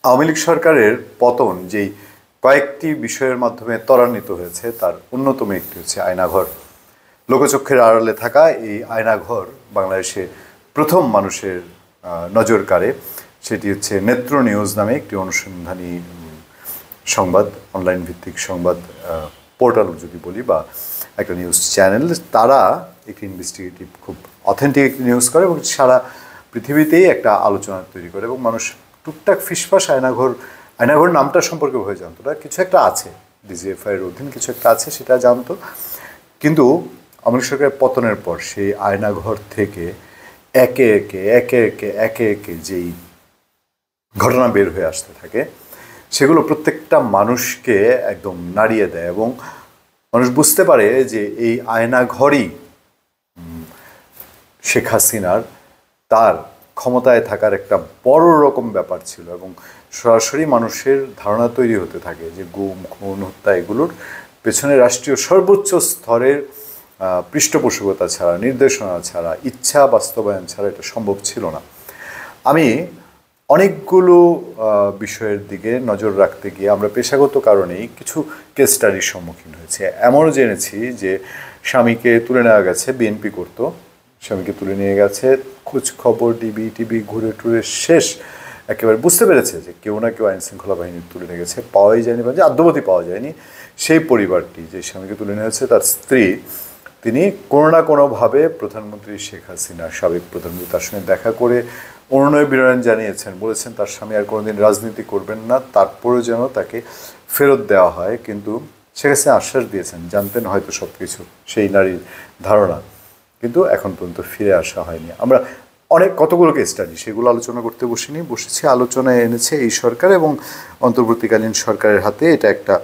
আওয়ামী লীগ সরকারের পতন যেই কয়েকটি বিষয়ের মাধ্যমে ত্বরান্বিত হয়েছে তার অন্যতম একটি হচ্ছে আয়নাঘর। লোকচক্ষের আড়ালে থাকা এই আয়নাঘর বাংলাদেশে প্রথম মানুষের নজর কাড়ে। সেটি হচ্ছে নেত্র নিউজ নামে একটি অনুসন্ধানী সংবাদ, অনলাইন ভিত্তিক সংবাদ পোর্টাল যদি বলি, বা একটা নিউজ চ্যানেল। তারা একটি ইনভেস্টিগেটিভ খুব অথেন্টিক একটি নিউজ করে এবং সারা পৃথিবীতেই একটা আলোচনা তৈরি করে এবং মানুষ টুকটাক ফিসফাস আয়নাঘর নামটা সম্পর্কে হয়ে জানতো না। কিছু একটা আছে, ডিজিএফআই এর অধীন কিছু একটা আছে সেটা জানতো, কিন্তু আওয়ামী লীগ সরকারের পতনের পর সেই আয়নাঘর থেকে একে একে একে একে একে একে যেই ঘটনা বের হয়ে আসতে থাকে সেগুলো প্রত্যেকটা মানুষকে একদম নাড়িয়ে দেয় এবং মানুষ বুঝতে পারে যে এই আয়নাঘরই শেখ হাসিনার তার ক্ষমতায় থাকার একটা বড় রকম ব্যাপার ছিল এবং সরাসরি মানুষের ধারণা তৈরি হতে থাকে যে গুম, খুন, হত্যা এগুলোর পেছনে রাষ্ট্রীয় সর্বোচ্চ স্তরের পৃষ্ঠপোষকতা ছাড়া, নির্দেশনা ছাড়া, ইচ্ছা বাস্তবায়ন ছাড়া এটা সম্ভব ছিল না। আমি অনেকগুলো বিষয়ের দিকে নজর রাখতে গিয়ে আমরা পেশাগত কারণেই কিছু কেস স্টাডির সম্মুখীন হয়েছে। এমনও জেনেছি যে স্বামীকে তুলে নেওয়া গেছে, বিএনপি করতো, স্বামীকে তুলে নিয়ে গেছে, খোঁজ খবর ডিবি টিবি ঘুরে টুরে শেষ একেবারে বুঝতে পেরেছে যে কেউ না কেউ আইনশৃঙ্খলা বাহিনী তুলে নিয়ে গেছে, পাওয়াই যায়নি বা যে আদ্যবধি পাওয়া যায়নি। সেই পরিবারটি যে স্বামীকে তুলে নিয়ে গেছে তার স্ত্রী, তিনি কোনো না কোনোভাবে প্রধানমন্ত্রী শেখ হাসিনা, সাবেক প্রধানমন্ত্রী, তার সঙ্গে দেখা করে অনুনয় বিনয় জানিয়েছেন, বলেছেন তার স্বামী আর কোনোদিন রাজনীতি করবেন না, তারপরেও যেন তাকে ফেরত দেওয়া হয়। কিন্তু শেখ হাসিনা আশ্বাস দিয়েছেন, জানতেন হয়তো সব কিছু সেই নারীর ধারণা, কিন্তু এখন পর্যন্ত ফিরে আসা হয়নি। আমরা কতগুলো কেস স্টাডি সেগুলো আলোচনা করতে বসেছি, আলোচনায় এনেছে এই সরকার এবং অন্তর্বর্তীকালীন সরকারের হাতে এটা একটা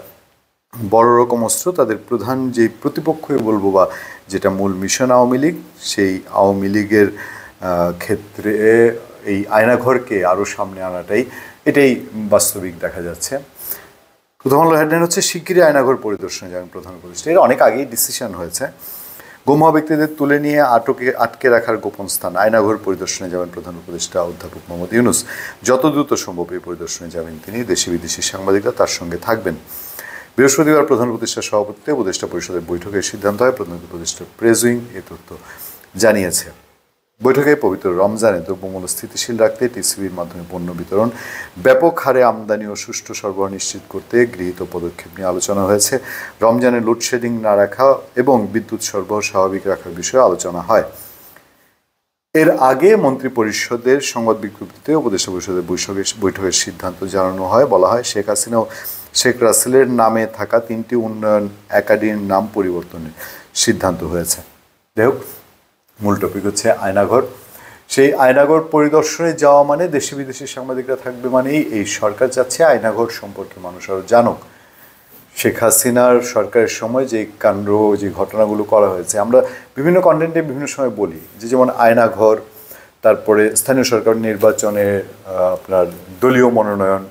বড় রকম অস্ত্র। তাদের প্রধান যে প্রতিপক্ষই বলবো বা যেটা মূল মিশন আওয়ামী লীগ, সেই আওয়ামী লীগের ক্ষেত্রে এই আয়নাঘরকে আরও সামনে আনাটাই এটাই বাস্তবিক দেখা যাচ্ছে। প্রথম আলো হেডলাইন হচ্ছে শিগগিরই আয়নাঘর পরিদর্শনে যাবেন প্রধান উপদেষ্টা। এর অনেক আগেই ডিসিশন হয়েছে। গুম হওয়া ব্যক্তিদের তুলে নিয়ে আটকে রাখার গোপন স্থান আয়নাঘর পরিদর্শনে যাবেন প্রধান উপদেষ্টা অধ্যাপক মোহাম্মদ ইউনূস। যত দ্রুত সম্ভব এই পরিদর্শনে যাবেন তিনি। দেশি বিদেশি সাংবাদিকরা তার সঙ্গে থাকবেন। বৃহস্পতিবার প্রধান উপদেষ্টার সভাপতিত্বে উপদেষ্টা পরিষদের বৈঠকের সিদ্ধান্ত হয়। প্রধান উপদেষ্টা প্রেস উইং এ তথ্য জানিয়েছে। বৈঠকে পবিত্র রমজানে দ্রব্যমূল্য স্থিতিশীল রাখতে টিসিবির মাধ্যমে পণ্য বিতরণ, ব্যাপক হারে আমদানি ও সুষ্ঠু সরবরাহ নিশ্চিত করতে গৃহীত পদক্ষেপ নিয়ে আলোচনা হয়েছে। রমজানে লোডশেডিং না রাখা এবং বিদ্যুৎ সরবরাহ স্বাভাবিক রাখার বিষয়ে আলোচনা হয়। এর আগে মন্ত্রী পরিষদের সংবাদ বিজ্ঞপ্তিতে উপদেষ্টা পরিষদের বৈঠকের সিদ্ধান্ত জানানো হয়। বলা হয় শেখ হাসিনা ও শেখ রাসেলের নামে থাকা 3টি উন্নয়ন একাডেমির নাম পরিবর্তনের সিদ্ধান্ত হয়েছে। যাই হোক, মূল টপিক হচ্ছে আয়নাঘর। সেই আয়নাঘর পরিদর্শনে যাওয়া মানে দেশি বিদেশি সাংবাদিকরা থাকবে, মানেই এই সরকার চাচ্ছে আয়নাঘর সম্পর্কে মানুষ আরও জানুক। শেখ হাসিনার সরকারের সময় যে কাণ্ড, যে ঘটনাগুলো করা হয়েছে, আমরা বিভিন্ন কন্টেন্টে বিভিন্ন সময় বলি যে যেমন আয়নাঘর, তারপরে স্থানীয় সরকার নির্বাচনে আপনার দলীয় মনোনয়ন,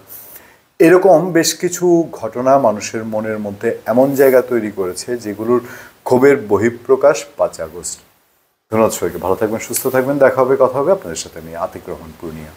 এরকম বেশ কিছু ঘটনা মানুষের মনের মধ্যে এমন জায়গা তৈরি করেছে যেগুলোর ক্ষোভের বহিঃপ্রকাশ 5 আগস্ট। ধন্যবাদ সবাইকে, ভালো থাকবেন, সুস্থ থাকবেন, দেখা হবে, কথা হবে আপনাদের সাথে। আমি আতিক রহমান পূর্ণিয়া।